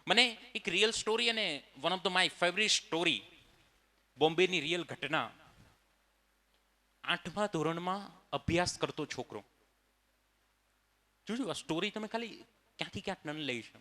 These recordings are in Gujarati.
મને એક રિયલ સ્ટોરી અને one of the my favourite story, બોમ્બેની રિયલ ઘટના. 8મા ધોરણમાં અભ્યાસ કરતો છોકરો, જોજો આ સ્ટોરી તમે ખાલી ક્યાંથી ક્યાંક નન લઈ છે.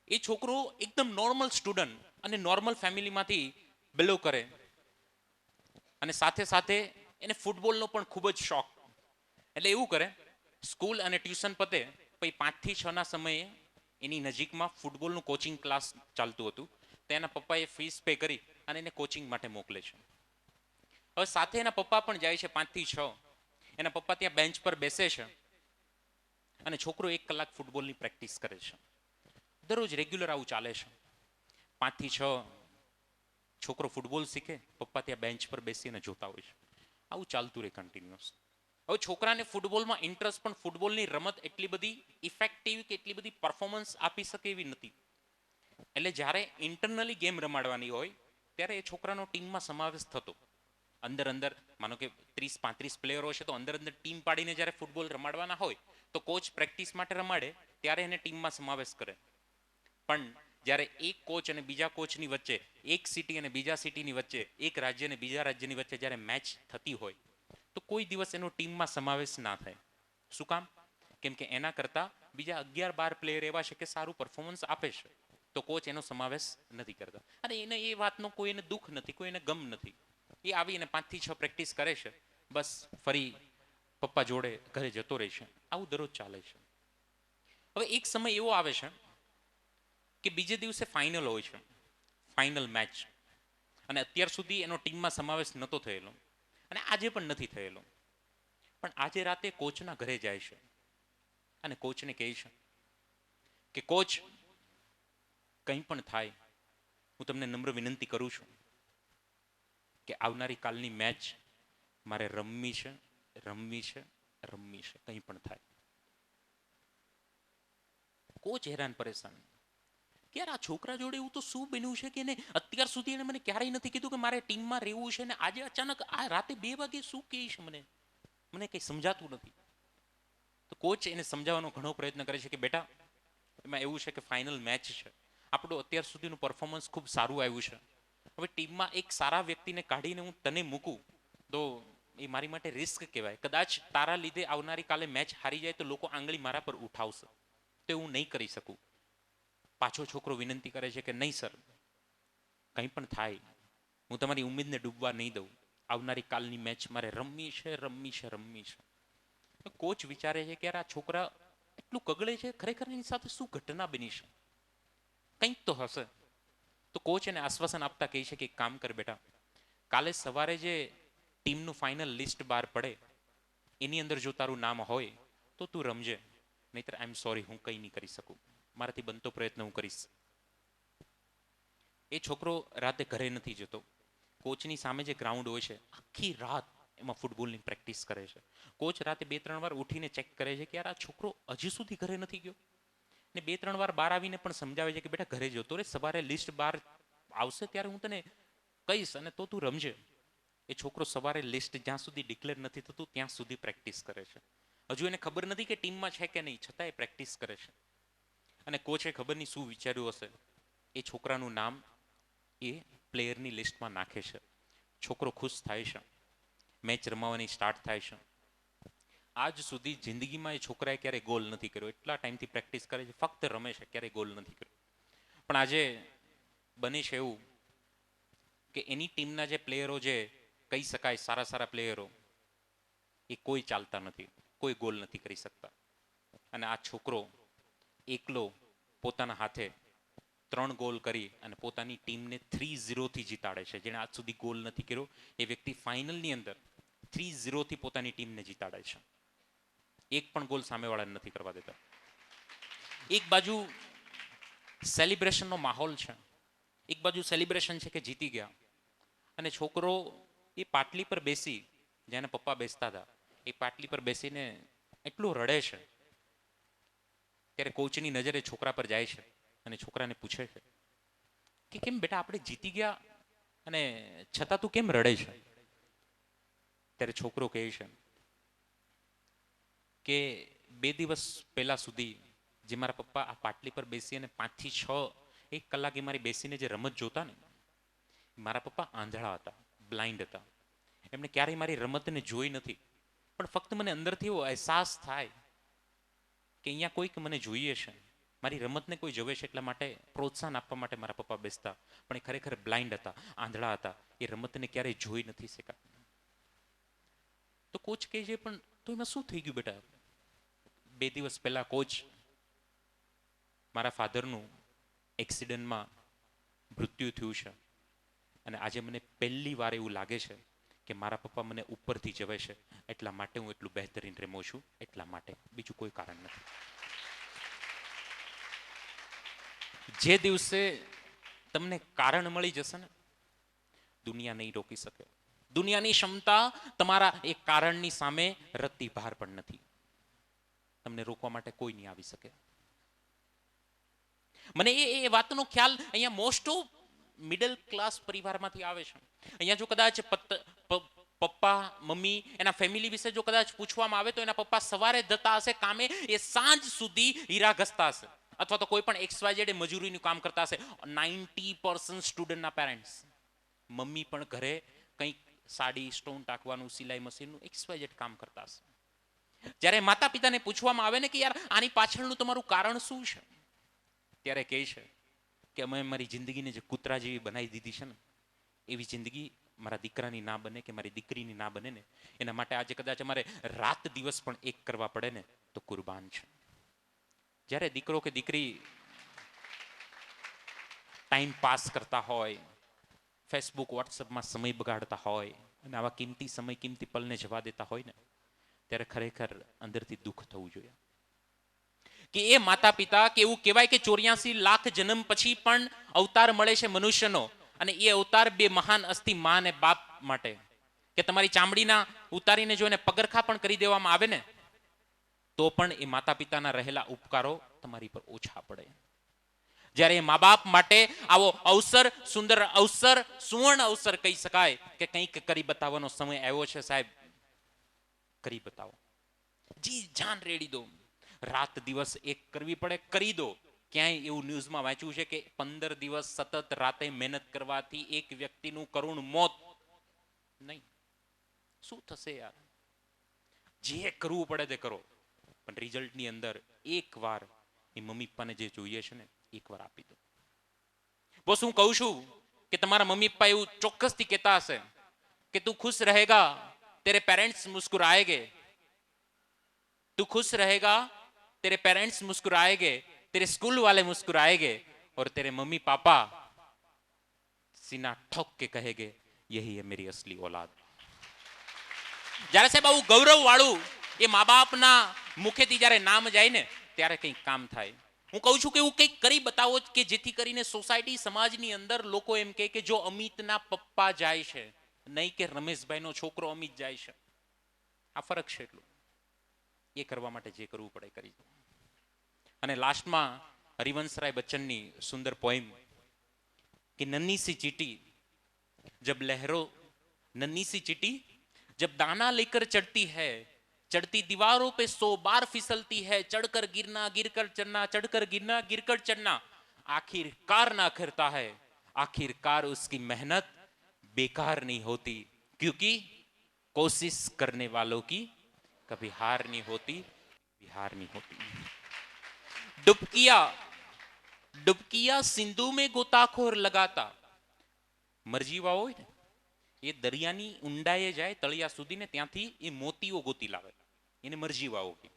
એ છોકરો એકદમ નોર્મલ સ્ટુડન્ટ અને નોર્મલ ફેમિલીમાંથી બિલોંગ કરે, અને સાથે સાથે એને ફૂટબોલનો પણ ખૂબ જ શોખ. એટલે એવું કરે, સ્કૂલ અને ટ્યુશન પતે પછી 5 થી 6 ના સમયે એની નજીકમાં ફૂટબોલનું કોચિંગ ક્લાસ ચાલતું હતું. તો એના પપ્પાએ ફીસ પે કરી અને એને કોચિંગ માટે મોકલે છે. હવે સાથે એના પપ્પા પણ જાય છે 5 થી 6. એના પપ્પા ત્યાં બેન્ચ પર બેસે છે અને છોકરો 1 કલાક ફૂટબોલની પ્રેક્ટિસ કરે છે. દરરોજ રેગ્યુલર આવું ચાલે છે. 5 થી 6 છોકરો ફૂટબોલ શીખે, પપ્પા ત્યાં બેન્ચ પર બેસીને જોતા હોય છે. આવું ચાલતું રહે કન્ટિન્યુઅસ. હવે છોકરાને ફૂટબોલમાં ઇન્ટરેસ્ટ, પણ ફૂટબોલની રમત એટલી બધી ઇફેક્ટિવ કે એટલી બધી પરફોર્મન્સ આપી શકે એવી નથી. એટલે જ્યારે ઇન્ટરનલી ગેમ રમાડવાની હોય ત્યારે એ છોકરાનો ટીમમાં સમાવેશ થતો. અંદર અંદર માનો કે 30-35 પ્લેયરો છે, તો અંદર અંદર ટીમ પાડીને જ્યારે ફૂટબોલ રમાડવાના હોય તો કોચ પ્રેક્ટિસ માટે રમાડે ત્યારે એને ટીમમાં સમાવેશ કરે. પણ જ્યારે એક કોચ અને બીજા કોચની વચ્ચે, એક સિટી અને બીજા સિટીની વચ્ચે, એક રાજ્ય અને બીજા રાજ્યની વચ્ચે જ્યારે મેચ થતી હોય તો કોઈ દિવસ એનો ટીમમાં સમાવેશ ના થાય. શું કામ? કેમ કે એના કરતાં બીજા 11-12 પ્લેયર એવા છે કે સારું પરફોર્મન્સ આપે છે, તો કોચ એનો સમાવેશ નથી કરતા. અને એને એ વાતનો કોઈને દુઃખ નથી, કોઈને ગમ નથી. એ આવીને 5 થી 6 પ્રેક્ટિસ કરે છે, બસ ફરી પપ્પા જોડે ઘરે જતો રહે છે. આવું દરરોજ ચાલે છે. હવે એક સમય એવો આવે છે કે બીજે દિવસે ફાઇનલ હોય છે, ફાઇનલ મેચ. અને અત્યાર સુધી એનો ટીમમાં સમાવેશ નહોતો થયેલો અને આજે પણ નથી થયેલો. પણ આજે રાતે કોચના ઘરે જાય છે અને કોચને કહે છે કે કોચ, કંઈ પણ થાય, હું તમને નમ્ર વિનંતી કરું છું કે આવનારી કાલની મેચ મારે રમવી છે, રમવી છે, રમવી છે, કંઈ પણ થાય. કોચ હેરાન પરેશાન કે યાર આ છોકરા જોડે એવું તો શું બન્યું છે કે એને અત્યાર સુધી એને મને ક્યારેય નથી કીધું કે મારે ટીમમાં રહેવું છે, ને આજે અચાનક આ રાતે 2 વાગે શું કહે છે મને કંઈ સમજાતું નથી. તો કોચ એને સમજાવવાનો ઘણો પ્રયત્ન કરે છે કે બેટા, એમાં એવું છે કે ફાઇનલ મેચ છે, આપણું અત્યાર સુધીનું પરફોર્મન્સ ખૂબ સારું આવ્યું છે. હવે ટીમમાં એક સારા વ્યક્તિને કાઢીને હું તને મૂકું તો એ મારી માટે રિસ્ક કહેવાય. કદાચ તારા લીધે આવનારી કાલે મેચ હારી જાય તો લોકો આંગળી મારા પર ઉઠાવશે, તો હું નહીં કરી શકું. પાછો છોકરો વિનંતી કરે છે કે નહીં સર, કંઈ પણ થાય, હું તમારી ઉમ્મીદને ડૂબવા નહીં દઉં. આવનારી કાલની મેચ મારે રમવી છે, રમવી છે, રમવી છે. કોચ વિચારે છે કે યાર આ છોકરા એટલું કગળે છે, ખરેખર એની સાથે શું ઘટના બની છે, કંઈક તો હશે. તો કોચ એને આશ્વાસન આપતા કહે છે કે એક કામ કર બેટા, કાલે સવારે જે ટીમનું ફાઇનલ લિસ્ટ બહાર પડે એની અંદર જો તારું નામ હોય તો તું રમજે, નહીતર આઈ એમ સોરી, હું કંઈ નહીં કરી શકું. મારાથી બનતો પ્રયત્ન હું કરીશ. એ છોકરો રાતે ઘરે નથી જતો. કોચની સામે જે ગ્રાઉન્ડ હોય છે, આખી રાત એમાં ફૂટબોલની પ્રેક્ટિસ કરે છે. કોચ રાતે 2-3 વાર ઉઠીને ચેક કરે છે કે યાર આ છોકરો હજી સુધી ઘરે નથી ગયો. ને 2-3 વાર બહાર આવીને પણ સમજાવે છે કે બેટા ઘરે જતો રે, સવારે લિસ્ટ બહાર આવશે ત્યારે હું તને કહીશ અને તો તું રમજે. એ છોકરો સવારે લિસ્ટ જ્યાં સુધી ડિક્લેર નથી થતું ત્યાં સુધી પ્રેક્ટિસ કરે છે. હજુ એને ખબર નથી કે ટીમમાં છે કે નહીં, છતાં એ પ્રેક્ટિસ કરે છે. અને કોચે ખબર નહીં શું વિચાર્યું હશે, એ છોકરાનું નામ એ પ્લેયરની લિસ્ટમાં નાખે છે. છોકરો ખુશ થાય છે, મેચ રમાવાની સ્ટાર્ટ થાય છે. આજ સુધી જિંદગીમાં એ છોકરાએ ક્યારેય ગોલ નથી કર્યો. એટલા ટાઈમથી પ્રેક્ટિસ કરે છે, ફક્ત રમે છે, ક્યારેય ગોલ નથી કર્યો. પણ આજે બને છે એવું કે એની ટીમના જે પ્લેયરો, જે કહી શકાય સારા સારા પ્લેયરો, એ કોઈ ચાલતા નથી, કોઈ ગોલ નથી કરી શકતા. અને આ છોકરો એકલો પોતાના હાથે 3 ગોલ કરી અને પોતાની ટીમને 3-0 થી જીતાડે છે. જેણે આજ સુધી ગોલ નથી કર્યો એ વ્યક્તિ ફાઇનલની અંદર 3-0 થી પોતાની ટીમને જીતાડે છે. એક પણ ગોલ સામેવાળાને નથી કરવા દેતા. એક બાજુ સેલિબ્રેશનનો માહોલ છે, એક બાજુ સેલિબ્રેશન છે કે જીતી ગયા, અને છોકરો એ પાટલી પર બેસી, જેને પપ્પા બેસતા હતા, એ પાટલી પર બેસીને એટલું રડે છે. ત્યારે કોચની નજર એ છોકરા પર જાય છે અને છોકરાને પૂછે છે કે કેમ બેટા, આપણે જીતી ગયા અને છતાં તું કેમ રડે છે? ત્યારે છોકરો કહે છે કે 2 દિવસ પહેલા સુધી જે મારા પપ્પા આ પાટલી પર બેસી અને 5 થી 6 1 કલાક એ મારી બેસીને જે રમત જોતા ને, મારા પપ્પા આંધળા હતા, બ્લાઇન્ડ હતા. એમને ક્યારેય મારી રમતને જોઈ નથી, પણ ફક્ત મને અંદરથી એવો અહેસાસ થાય કે અહીંયા કોઈક મને જોઈએ છે, મારી રમતને કોઈ જોવે છે, એટલા માટે પ્રોત્સાહન આપવા માટે મારા પપ્પા બેસતા. પણ એ ખરેખર બ્લાઇન્ડ હતા, આંધળા હતા, એ રમતને ક્યારેય જોઈ નથી શક્યા. તો કોચ કહે છે, પણ તો એમાં શું થઈ ગયું બેટા? 2 દિવસ પહેલા કોચ મારા ફાધરનું એક્સિડન્ટમાં મૃત્યુ થયું છે, અને આજે મને પહેલી વાર એવું લાગે છે કે મારા પપ્પા મને ઉપરથી જવે છે, એટલા માટે હું એટલું બહેતરીન રમું છું, એટલા માટે, બીજું કોઈ કારણ નથી. જે દિવસે તમને કારણ મળી જશે ને, દુનિયા નહીં રોકી શકે. દુનિયાની ક્ષમતા તમારા એ કારણની સામે રત્તી ભાર પણ નથી. તમને રોકવા માટે કોઈ નહીં આવી શકે. મને એ વાતનો ખ્યાલ અહીંયા મોસ્ટ ઓફ મિડલ ક્લાસ પરિવારમાંથી આવે છે. અહીંયા જો કદાચ પપ્પા મમ્મી એના ફેમિલી વિશે જો કદાચ પૂછવામાં આવે તો એના પપ્પા સવારે જતા હશે કામે, એ સાંજ સુધી હીરા ઘસતા હશે, અથવા તો કોઈ પણ XYZ મજૂરીનું કામ કરતા હશે. 90% સ્ટુડન્ટના પેરેન્ટ્સ, મમ્મી પણ ઘરે કંઈક સાડી, સ્ટોન ટાંકવાનું, સિલાઈ મશીનનું XYZ કામ કરતા હશે. જ્યારે માતા પિતાને પૂછવામાં આવે ને કે યાર આની પાછળનું તમારું કારણ શું છે, ત્યારે કહે છે કે અમે મારી જિંદગીને જે કૂતરા જેવી બનાવી દીધી છે ને, એવી જિંદગી મારા દીકરાની ના બને કે મારી દીકરીની ના બને ને, એના માટે આજે કદાચ અમારે રાત દિવસ પણ એક કરવા પડે ને તો કુરબાન છે. જ્યારે દીકરો કે દીકરી ટાઈમ પાસ કરતા હોય, ફેસબુક વોટ્સઅપમાં સમય બગાડતા હોય અને આવા કિંમતી સમય, કિંમતી પલને જવા દેતા હોય ને, ત્યારે ખરેખર અંદરથી દુઃખ થવું જોઈએ કે એ માતા પિતા, કે એવું કહેવાય કે 84 લાખ જન્મ પછી પણ અવતાર મળે છે મનુષ્યનો, અને એ અવતાર 2 મહાન અસ્થિ, મા અને બાપ માટે, કે તમારી ચામડીના ઉતારીને જો એને પગરખા પણ કરી દેવામાં આવે ને તો પણ એ માતા પિતાના રહેલા ઉપકારો તમારી પર ઓછા પડે. જ્યારે એ મા બાપ માટે આવો અવસર, સુંદર અવસર, સુવર્ણ અવસર કહી શકાય કે કંઈક કરી બતાવવાનો સમય આવ્યો છે સાહેબ, કરી બતાવો, જી જાન રેડી દો, રાત દિવસ એક કરવી પડે કરી દો. ક્યાંય એવું ન્યૂઝમાં વાંચ્યું છે કે 15 દિવસ સતત રાતે મહેનત કરવાથી એક વ્યક્તિનું કરુણ મોત? નહીં. શું થશે યાર? જે કરવું પડે તે કરો, પણ રિઝલ્ટની અંદર એકવાર એ મમ્મી પપ્પાને જે જોઈએ છે ને, એકવાર આપી દો. બોસ હું કહું છું કે તમારા મમ્મી પપ્પા એવું ચોક્કસથી કહેતા હશે કે તું ખુશ રહેગા તેરે પેરેન્ટ્સ મુસ્કુરાએંગે, તું ખુશ रहेगा तेरे पेरेंट्स मुस्कुराएंगे, तेरे स्कूल वाले मुस्कुराएंगे, और तेरे मम्मी पापा सीना ठोक के कहेंगे यही है मेरी असली औलाद. જ્યારે સાહેબ આવું ગૌરવ વાળું એ મા બાપના મુખેથી જ્યારે નામ જાય ને, ત્યારે કંઈક કામ થાય. હું કહું છું કે એવું કંઈક કરી બતાવો કે જેથી કરીને સોસાયટી, સમાજની અંદર લોકો એમ કહે કે જો અમિતના પપ્પા જાય છે, નહીં કે રમેશભાઈનો છોકરો અમિત જાય છે. આ ફરક છે એટલું. એ કરવા માટે જે કરવું પડે કરી દો. અને લાસ્ટમાં હરિવંશરાય બચ્ચનની સુંદર પોઈમ कि नन्ही सी चींटी जब लहरों, नन्ही सी चींटी जब दाना लेकर चढ़ती है, चढ़ती दीवारों पे 100 बार फिसलती है, चढ़कर गिरना, गिरकर चढ़ना, चढ़कर गिरना, गिरकर चढ़ना, आखिरकार ना करता है, आखिरकार उसकी मेहनत बेकार नहीं होती, क्योंकि कोशिश करने वालों की कभी हार नहीं होती, हार नहीं होती. डुबकिया डुबकिया सिंधु में गोताखोर लगाता. મરજીવા હોય ને એ દરિયાની ઊંડાઈએ જાય તળિયા સુધી ને, ત્યાંથી એ મોતીઓ ગોતી લાવે, એને મરજીવાઓ કે.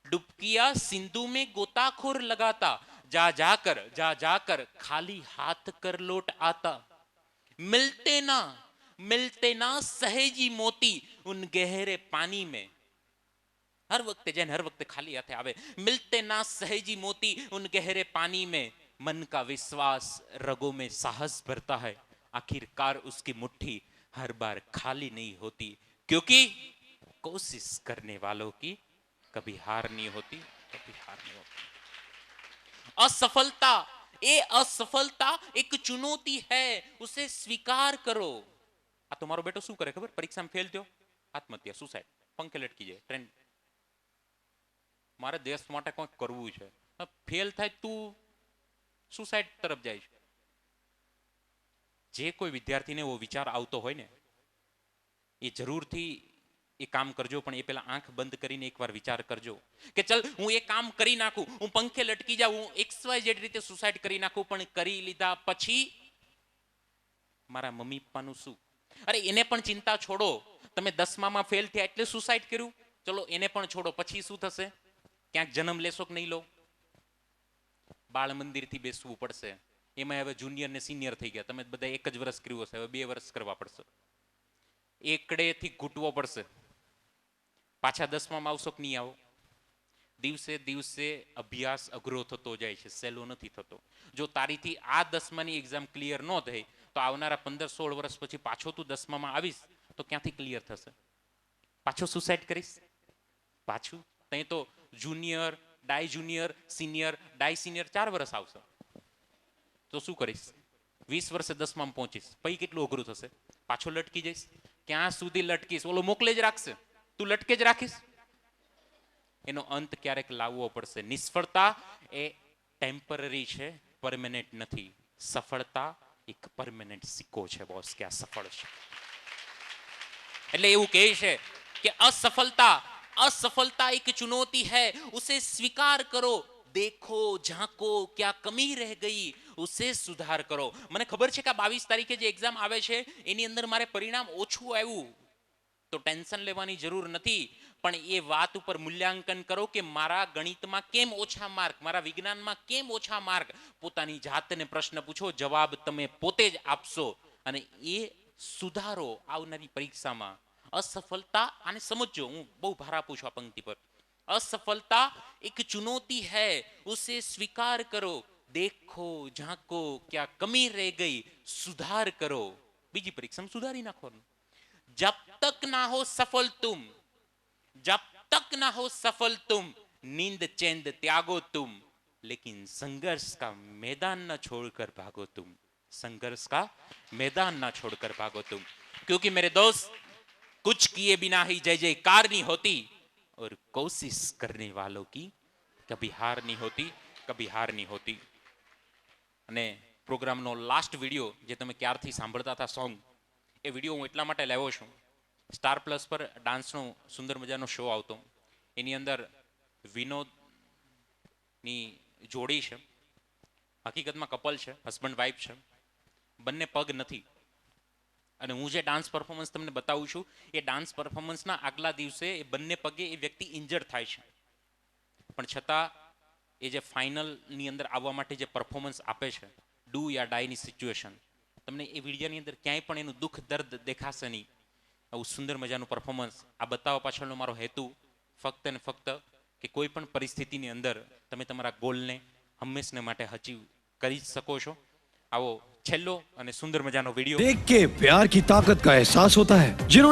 ડુબકિયા સિંધુ में गोताखोर लगाता, जा जाकर खाली हाथ कर लौट आता, मिलते ना सहेजी मोती उन गहरे पानी में. हर वक्त जैन हर वक्त खाली हाथे आवे, मिलते ना सहेजी मोती उन गहरे पानी में, मन का विश्वास रगों में साहस भरता है, आखिरकार उसकी मुट्ठी हर बार खाली नहीं होती, क्योंकि कोशिश करने वालों की कभी हार नहीं होती, कभी हार नहीं होती. असफलता, ये असफलता एक चुनौती है, उसे स्वीकार करो. આ તો મારો બેટો શું કરે ખબર? પરીક્ષામાં ફેલ થયો, આત્મહત્યા, સુસાઇડ, પંખે લટકી જાય, ટ્રેન. મારે દેશ માટે કંઈક કરવું છે, ફેલ થાય તું સુસાઇડ તરફ જાય છે. જે કોઈ વિદ્યાર્થીને એવો વિચાર આવતો હોય ને એ જરૂરથી એ કામ કરજો, પણ એ પેલા આંખ બંધ કરીને એકવાર વિચાર કરજો કે ચલ હું એ કામ કરી નાખું, હું પંખે લટકી જાઉં, હું XYZ રીતે સુસાઇડ કરી નાખું, પણ કરી લીધા પછી મારા મમ્મી પપ્પાનું શું? અરે એને પણ ચિંતા છોડો, તમે 10માં ફેલ થયા એટલે સુસાઇડ કર્યું, ચલો એને પણ છોડો, પછી શું થશે? ક્યાંક જન્મ લેશો કે નહીં લો? બાળ મંદિરથી બેસવું પડશે. એમાં હવે જુનિયર ને સિનિયર થઈ ગયા, તમે બધા એક જ વર્ષ કર્યું હશે, હવે 2 વર્ષ કરવા પડશે. એકડેથી ઘૂંટવો પડશે. પાછા 10માં આવશો કે નહીં આવો? દિવસે દિવસે અભ્યાસ અઘરો થતો જાય છે, સહેલો નથી થતો. જો તારીથી આ 10માની એક્ઝામ ક્લિયર ન થઈ તો આવનારા 15-16 વર્ષ પછી પાછો તું 10માં આવીશ તો ક્યાંથી ક્લિયર થશે? પાછો સુસાઇડ કરીશ? પાછું તઈ તો જુનિયર, ડાય જુનિયર, સિનિયર, ડાય સિનિયર 4 વર્ષ આવશે તો શું કરીશ? 20 વર્ષે 10માં પહોંચીશ, પછી કેટલું અઘરું થશે? પાછો લટકી જઈશ. ક્યાં સુધી લટકીશ? ઓલો મોકલે જ રાખશે, તું લટકે જ રાખીશ. એનો અંત ક્યારેક લાવવો પડશે. નિષ્ફળતા એ ટેમ્પરરી છે, પરમેનન્ટ નથી. સફળતા એક પરમેનન્ટ સિક્કો છે બોસ, કે આ સફળ છે. એટલે એવું કહે છે કે असफलता एक चुनौती है, उसे स्वीकार करो, देखो झांको क्या कमी रह गई, उसे सुधार करो. મને ખબર છે કે 22 તારીખે જે એક્ઝામ આવે છે એની અંદર મારે પરિણામ ઓછું આવ્યું તો ટેન્શન લેવાની જરૂર નથી, પણ એ વાત ઉપર મૂલ્યાંકન કરો કે મારા ગણિતમાં કેમ ઓછા માર્ક, મારા વિજ્ઞાનમાં કેમ ઓછા માર્ક. પોતાની જાતને પ્રશ્ન પૂછો, જવાબ તમે પોતે જ આપશો અને એ સુધારો આવનારી પરીક્ષામાં. असफलता आने समझो, હું બહુ ભાર આપું છું આ પંક્તિ પર. असफलता एक चुनौती है, उसे स्वीकार करो, देखो झांको क्या कमी रह गई, सुधार करो. બીજી પરીક્ષામાં સુધારી નાખવાનું. जब तक ना हो सफल तुम, जब तक ना हो सफल तुम, नींद चैन त्यागो तुम, लेकिन संघर्ष का मैदान न छोड़कर भागो तुम. संघर्ष का मैदान न छोड़कर भागो तुम. क्योंकि मेरे दोस्त, कुछ किए बिना ही जय जयकार नहीं होती और कोशिश करने वालों की कभी हार नहीं होती, कभी हार नहीं होती. અને પ્રોગ્રામનો લાસ્ટ વિડીયો જે તમે ક્યારથી સાંભળતા હતા સોંગ, એ વિડીયો હું એટલા માટે લાવ્યો છું. સ્ટાર પ્લસ પર ડાન્સનો સુંદર મજાનો શો આવતો, એની અંદર વિનોદની જોડી છે, હકીકતમાં કપલ છે, હસબન્ડ વાઈફ છે, બંને પગ નથી. અને હું જે ડાન્સ પરફોર્મન્સ તમને બતાવું છું એ ડાન્સ પરફોર્મન્સના આગલા દિવસે એ બંને પગે એ વ્યક્તિ ઇન્જર્ડ થાય છે, પણ છતાં એ જે ફાઇનલની અંદર આવવા માટે જે પરફોર્મન્સ આપે છે, ડુ યા ડાયની સિચ્યુએશન, તમને એ વિડીયોની અંદર ક્યાંય પણ એનું દુઃખ દર્દ દેખાશે નહીં. આવું સુંદર મજાનું પરફોર્મન્સ. આ બતાવવા પાછળનો મારો હેતુ ફક્ત ને ફક્ત કે કોઈ પણ પરિસ્થિતિની અંદર તમે તમારા ગોલને હંમેશને માટે અચીવ કરી શકો છો. આવો છેલ્લો અને સુંદર મજાનો વીડિયો देख के प्यार की ताकत का एहसास होता है. जिन्होंने